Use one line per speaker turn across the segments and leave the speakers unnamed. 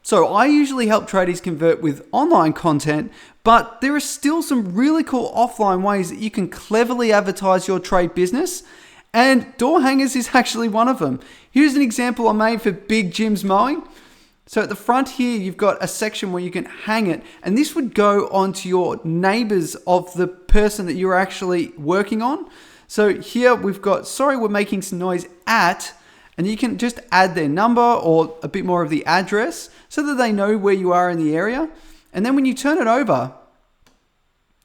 So I usually help tradies convert with online content, but there are still some really cool offline ways that you can cleverly advertise your trade business. And door hangers is actually one of them. Here's an example I made for Big Jim's Mowing. So at the front here, you've got a section where you can hang it, and this would go onto your neighbors of the person that you're actually working on. So here we've got, sorry, we're making some noise at, and you can just add their number or a bit more of the address so that they know where you are in the area. And then when you turn it over,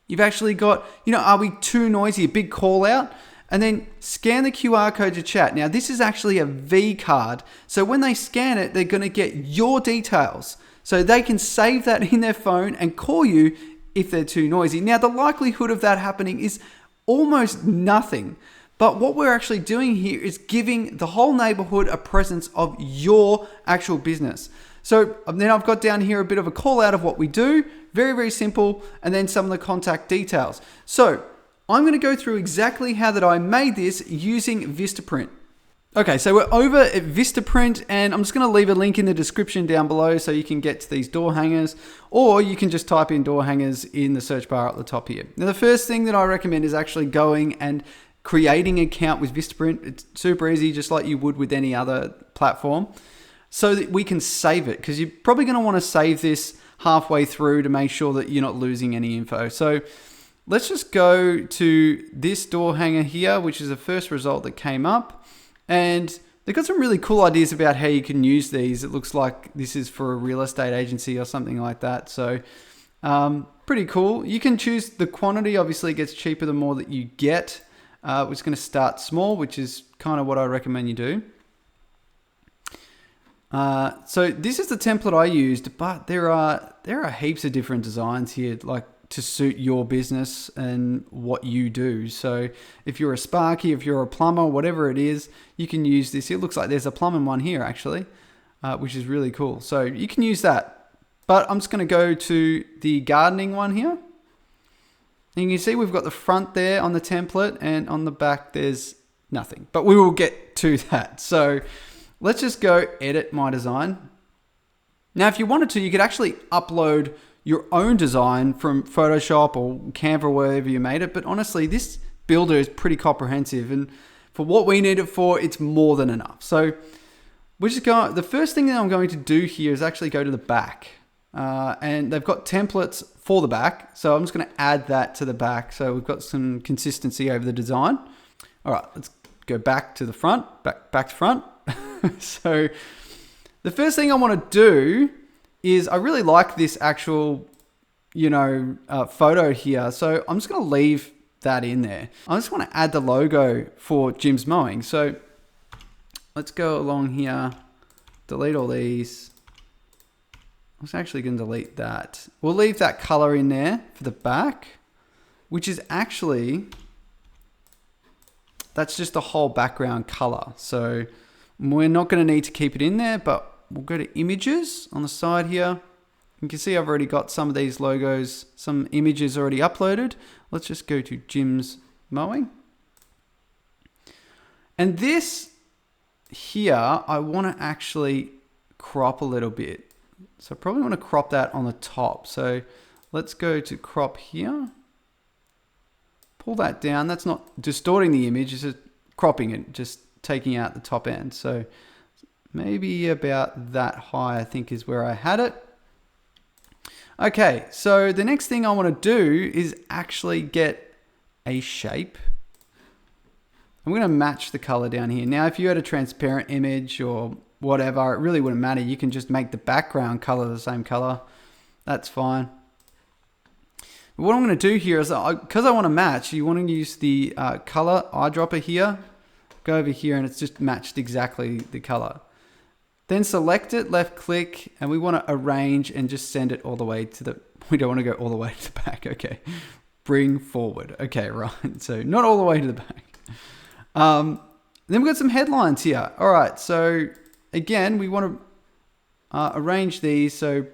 you've actually got, are we too noisy? A big call out. And then scan the QR code to chat. Now, this is actually a vCARD. So when they scan it, they're going to get your details. So they can save that in their phone and call you if they're too noisy. Now, the likelihood of that happening is almost nothing. But what we're actually doing here is giving the whole neighborhood a presence of your actual business. So then I've got down here a bit of a call out of what we do. Very, very simple. And then some of the contact details. So I'm going to go through exactly how that I made this using Vistaprint. Okay, so we're over at Vistaprint, and I'm just going to leave a link in the description down below so you can get to these door hangers, or you can just type in door hangers in the search bar at the top here. Now, the first thing that I recommend is actually going and creating an account with Vistaprint. It's super easy, just like you would with any other platform, so that we can save it, because you're probably going to want to save this halfway through to make sure that you're not losing any info. So let's just go to this door hanger here, which is the first result that came up. And they've got some really cool ideas about how you can use these. It looks like this is for a real estate agency or something like that. So pretty cool. You can choose the quantity. Obviously, it gets cheaper the more that you get. We're just going to start small, which is kind of what I recommend you do. So this is the template I used, but there are heaps of different designs here, like to suit your business and what you do. So if you're a sparky, if you're a plumber, whatever it is, you can use this. It looks like there's a plumbing one here actually, which is really cool. So you can use that, but I'm just going to go to the gardening one here. And you can see we've got the front there on the template, and on the back there's nothing, but we will get to that. So let's just go edit my design. Now, if you wanted to, you could actually upload your own design from Photoshop or Canva, or wherever you made it. But honestly, this builder is pretty comprehensive, and for what we need it for, it's more than enough. So we're just going, the first thing that I'm going to do here is actually go to the back. And they've got templates for the back. So I'm just going to add that to the back. So we've got some consistency over the design. All right, let's go back to the front, back to front. So the first thing I want to do is I really like this actual, photo here. So I'm just going to leave that in there. I just want to add the logo for Jim's Mowing. So let's go along here, delete all these. I was actually going to delete that. We'll leave that color in there for the back, which is actually, that's just the whole background color. So we're not going to need to keep it in there, but we'll go to images on the side here. You can see I've already got some of these logos, some images already uploaded. Let's just go to Jim's Mowing. And this here, I want to actually crop a little bit. So I probably want to crop that on the top. So let's go to crop here. Pull that down. That's not distorting the image, it's just cropping it, just taking out the top end. So maybe about that high, I think, is where I had it. Okay, so the next thing I want to do is actually get a shape. I'm going to match the color down here. Now, if you had a transparent image or whatever, it really wouldn't matter. You can just make the background color the same color. That's fine. But what I'm going to do here is, because I want to match, you want to use the color eyedropper here. Go over here and it's just matched exactly the color. Then select it, left click, and we want to arrange and just send it all the way to the, we don't want to go all the way to the back. Okay. Bring forward. Okay, right. So not all the way to the back. Then we've got some headlines here. All right. So again, we want to arrange these. So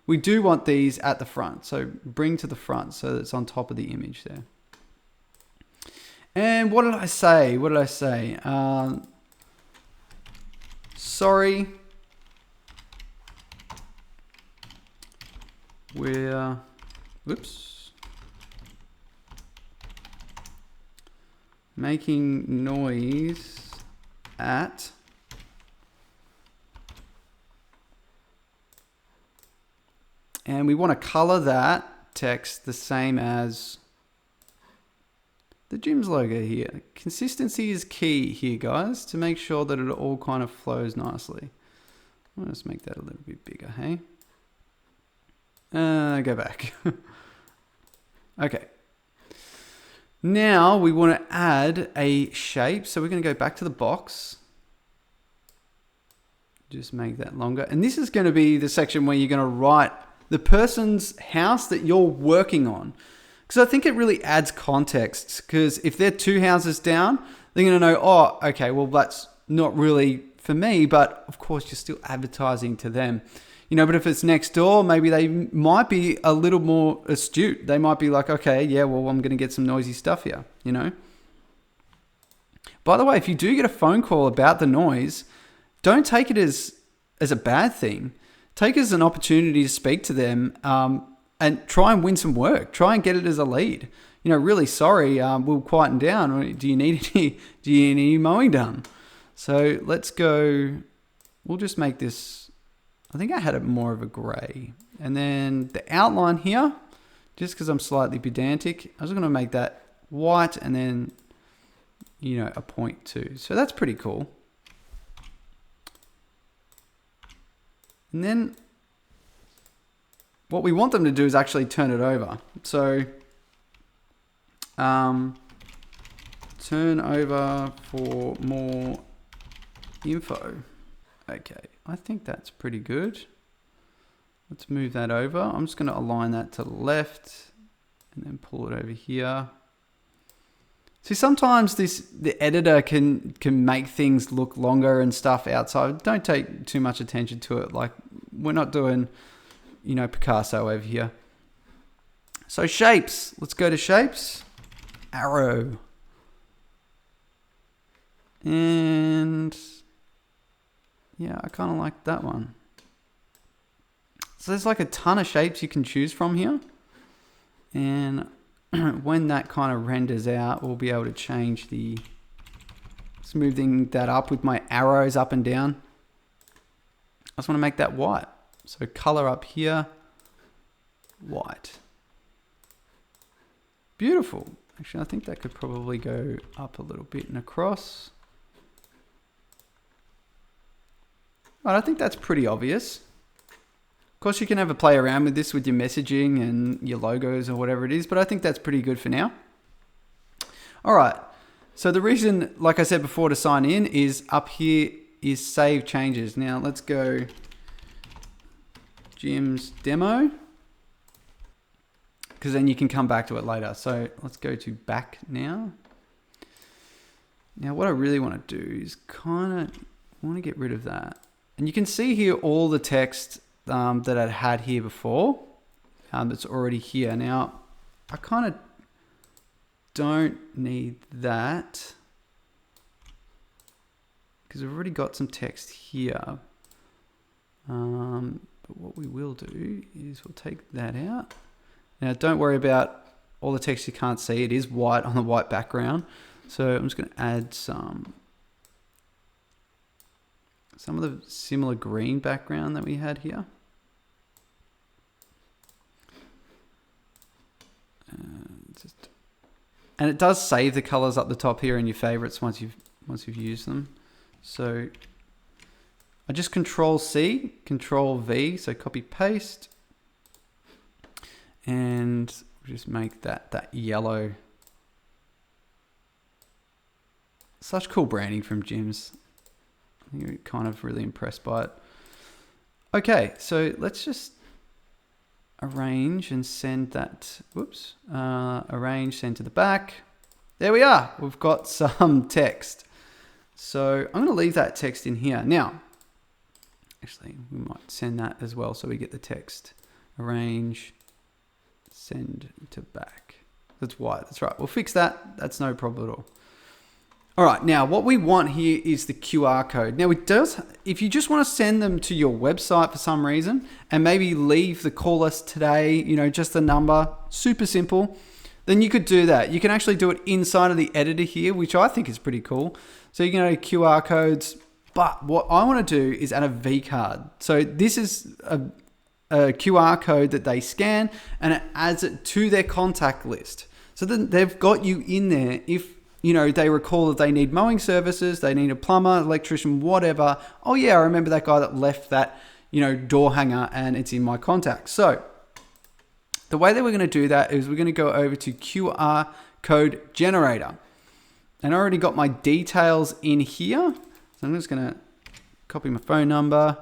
we do want these at the front. So bring to the front so that it's on top of the image there. And what did I say? What did I say? Sorry, we're, whoops, making noise at and we want to color that text the same as the gym's logo here. Consistency is key here, guys, to make sure that it all kind of flows nicely. I'll just make that a little bit bigger, hey? Go back. Okay. Now we want to add a shape. So we're going to go back to the box. Just make that longer. And this is going to be the section where you're going to write the person's house that you're working on. Because I think it really adds context. Because if they're 2 houses down, they're going to know, oh, okay, well, that's not really for me. But of course, you're still advertising to them. You know, but if it's next door, maybe they might be a little more astute. They might be like, okay, yeah, well, I'm going to get some noisy stuff here, you know. By the way, if you do get a phone call about the noise, don't take it as a bad thing. Take it as an opportunity to speak to them and try and win some work. Try and get it as a lead. You know, really sorry, we'll quieten down. Do you need any mowing done? So let's go. We'll just make this. I think I had it more of a gray. And then the outline here, just because I'm slightly pedantic, I was going to make that white and then, you know, a 0.2. So that's pretty cool. And then what we want them to do is actually turn it over. So turn over for more info. Okay, I think that's pretty good. Let's move that over. I'm just going to align that to the left and then pull it over here. See, sometimes the editor can make things look longer and stuff outside. Don't take too much attention to it. Like, we're not doing, you know, Picasso over here. So shapes. Let's go to shapes. Arrow. And yeah, I kind of like that one. So there's like a ton of shapes you can choose from here. And when that kind of renders out, we'll be able to change the smoothing that up with my arrows up and down. I just want to make that white. So color up here, white. Beautiful. Actually, I think that could probably go up a little bit and across. Right, I think that's pretty obvious. Of course, you can have a play around with this with your messaging and your logos or whatever it is, but I think that's pretty good for now. All right. So the reason, like I said before, to sign in is up here is save changes. Now let's go Jim's demo, because then you can come back to it later. So let's go to back now. Now what I really want to do is kind of want to get rid of that. And you can see here all the text that I'd had here before. That's already here. Now, I kind of don't need that because I've already got some text here. But what we will do is we'll take that out. Now, don't worry about all the text you can't see. It is white on the white background. So I'm just going to add some of the similar green background that we had here. And it does save the colors up the top here in your favorites once you've used them. So I just Control C, Control V, so copy paste, and just make that yellow. Such cool branding from gyms. I think you're kind of really impressed by it. Okay, so let's just arrange and send that, whoops, arrange, send to the back. There we are. We've got some text. So I'm going to leave that text in here. Now, actually, we might send that as well so we get the text. Arrange, send to back. That's white. That's right. We'll fix that. That's no problem at all. All right, now what we want here is the QR code. Now it does, if you just want to send them to your website for some reason and maybe leave the call list today, you know, just the number, super simple, then you could do that. You can actually do it inside of the editor here, which I think is pretty cool. So you can add QR codes, but what I want to do is add a vCARD. So this is a QR code that they scan and it adds it to their contact list. So then they've got you in there if, you know, they recall that they need mowing services, they need a plumber, electrician, whatever. Oh yeah, I remember that guy that left that, you know, door hanger and it's in my contacts. So the way that we're going to do that is we're going to go over to QR code generator. And I already got my details in here. So I'm just going to copy my phone number.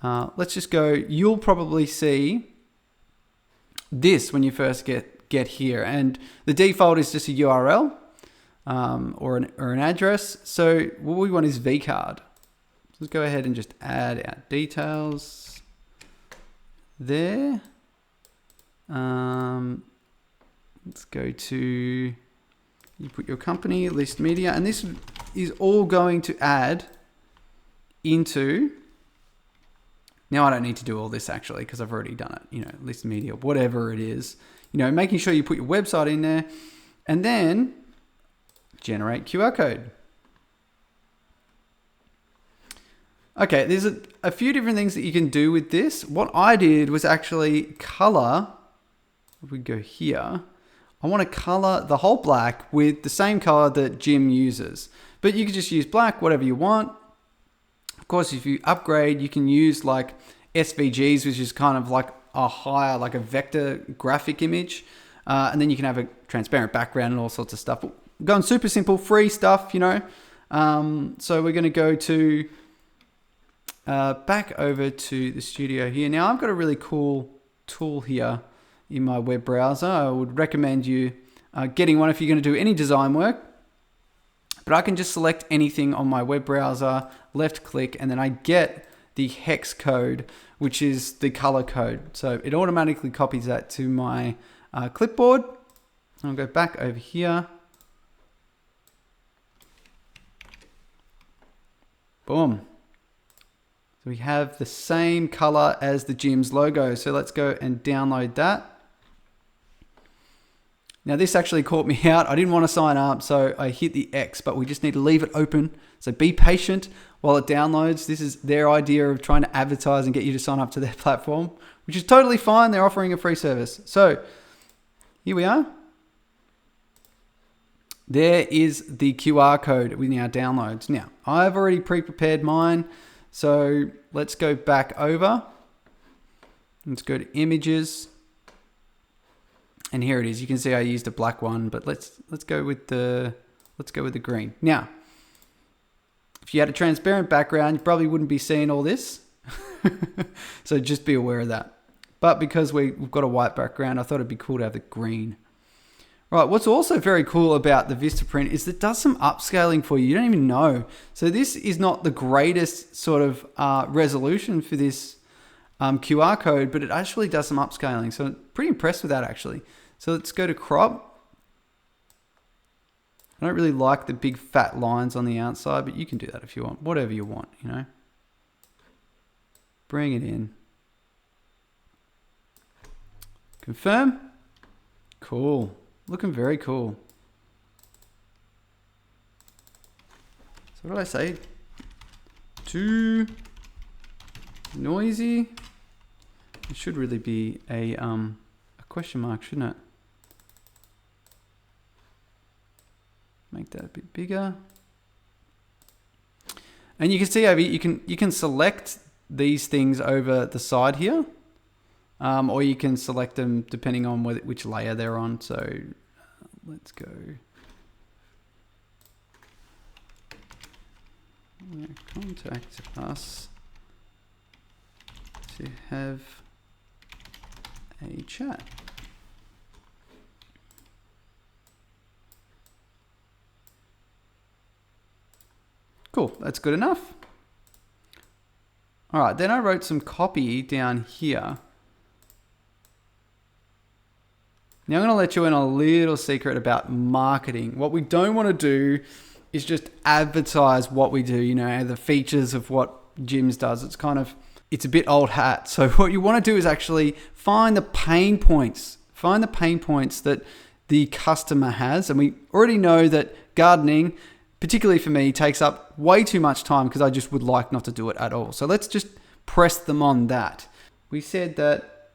Let's just go, you'll probably see this when you first get here. And the default is just a URL. Or an address. So what we want is vCARD. Let's go ahead and just add our details there. Let's go to, you put your company, list media, and this is all going to add into, now I don't need to do all this actually because I've already done it, you know, list media, whatever it is, you know, making sure you put your website in there and then generate QR code. Okay, there's a few different things that you can do with this. What I did was actually color, if we go here, I want to color the whole black with the same color that Jim uses. But you can just use black, whatever you want. Of course, if you upgrade, you can use like SVGs, which is kind of like a higher, like a vector graphic image. And then you can have a transparent background and all sorts of stuff. But going super simple, free stuff, you know. So we're going to go to back over to the studio here. Now I've got a really cool tool here in my web browser. I would recommend you getting one if you're going to do any design work. But I can just select anything on my web browser, left click, and then I get the hex code, which is the color code. So it automatically copies that to my clipboard. I'll go back over here. Boom. So we have the same color as the gym's logo. So let's go and download that. Now this actually caught me out. I didn't want to sign up, so I hit the X, but we just need to leave it open. So be patient while it downloads. This is their idea of trying to advertise and get you to sign up to their platform, which is totally fine. They're offering a free service. So here we are. There is the QR code with our downloads. Now, I've already pre-prepared mine. So let's go back over. Let's go to images. And here it is. You can see I used a black one, but let's go with the green. Now, if you had a transparent background, you probably wouldn't be seeing all this. So just be aware of that. But because we've got a white background, I thought it'd be cool to have the green. Right, what's also very cool about the Vistaprint is that it does some upscaling for you. You don't even know. So this is not the greatest sort of resolution for this QR code, but it actually does some upscaling. So I'm pretty impressed with that actually. So let's go to crop. I don't really like the big fat lines on the outside, but you can do that if you want, whatever you want, you know. Bring it in. Confirm. Cool. Looking very cool. So what did I say? Too noisy. It should really be a question mark, shouldn't it? Make that a bit bigger. And you can see over here, you can select these things over the side here. Or you can select them depending on which layer they're on. So let's go. Contact us to have a chat. Cool, that's good enough. All right, then I wrote some copy down here. Now I'm going to let you in on a little secret about marketing. What we don't want to do is just advertise what we do, you know, the features of what Gyms does. It's a bit old hat. So what you want to do is actually find the pain points. Find the pain points that the customer has. And we already know that gardening, particularly for me, takes up way too much time because I just would like not to do it at all. So let's just press them on that. We said that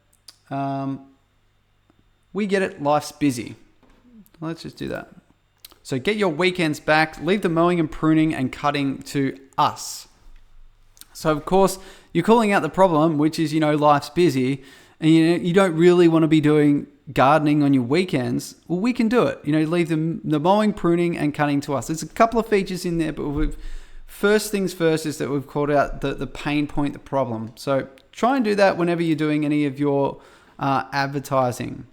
we get it, life's busy. Let's just do that. So get your weekends back, leave the mowing and pruning and cutting to us. So of course, you're calling out the problem, which is, you know, life's busy and you don't really want to be doing gardening on your weekends. Well, we can do it. You know, leave the mowing, pruning and cutting to us. There's a couple of features in there, but first things first is that we've called out the pain point, the problem. So try and do that whenever you're doing any of your advertising.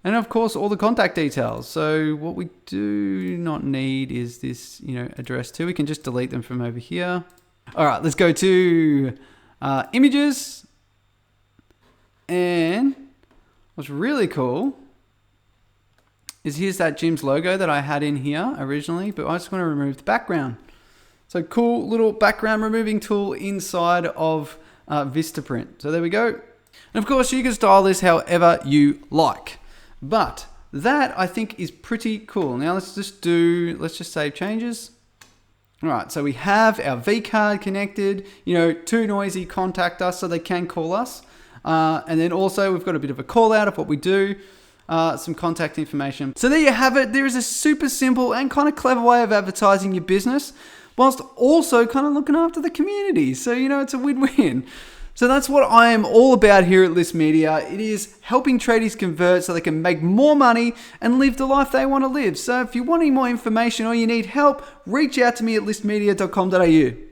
And of course, all the contact details. So what we do not need is this, you know, address too. We can just delete them from over here. All right, let's go to images. And what's really cool is here's that Gyms logo that I had in here originally, but I just want to remove the background. So cool little background removing tool inside of Vistaprint. So there we go. And of course, you can style this however you like. But that I think is pretty cool. Now let's just save changes. All right, so we have our vCARD connected, you know, too noisy, contact us so they can call us. And then also we've got a bit of a call out of what we do, some contact information. So there you have it. There is a super simple and kind of clever way of advertising your business whilst also kind of looking after the community. So, you know, it's a win-win. So that's what I am all about here at List Media. It is helping tradies convert so they can make more money and live the life they want to live. So if you want any more information or you need help, reach out to me at listmedia.com.au.